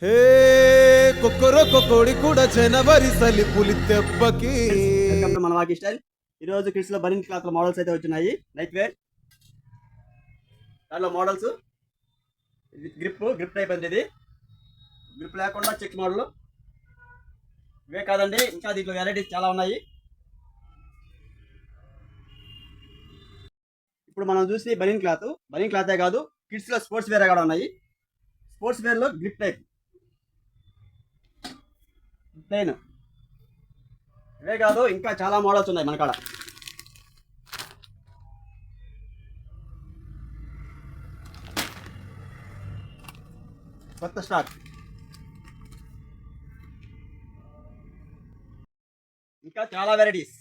హే కొక్కరొక్క కోడి కూడా జనవరి సలి పులి దెబ్బకి. వెల్కమ్ టు మన వాకి స్టైల్. ఈ రోజు కిడ్స్ లో బనిన్ క్లాత్ మోడల్స్ అయితే వచ్చినాయి. లైట్ వేర్ దాంట్లో మోడల్స్ గ్రిప్ టైప్ అండి. ఇది గ్రిప్ లేకుండా చెక్ మోడల్ ఇవే కాదండి, ఇంకా దీంట్లో వెరైటీస్ చాలా ఉన్నాయి. ఇప్పుడు మనం చూసి బనిన్ క్లాతే కాదు, కిడ్స్ లో స్పోర్ట్స్ వేర్ కూడా ఉన్నాయి. స్పోర్ట్స్ వేర్ లో గ్రిప్ టైప్ ప్లెయిన్ ఇవే కాదు, ఇంకా చాలా మోడల్స్ ఉన్నాయి మన కాడ. కొత్త స్టాక్, ఇంకా చాలా వెరైటీస్.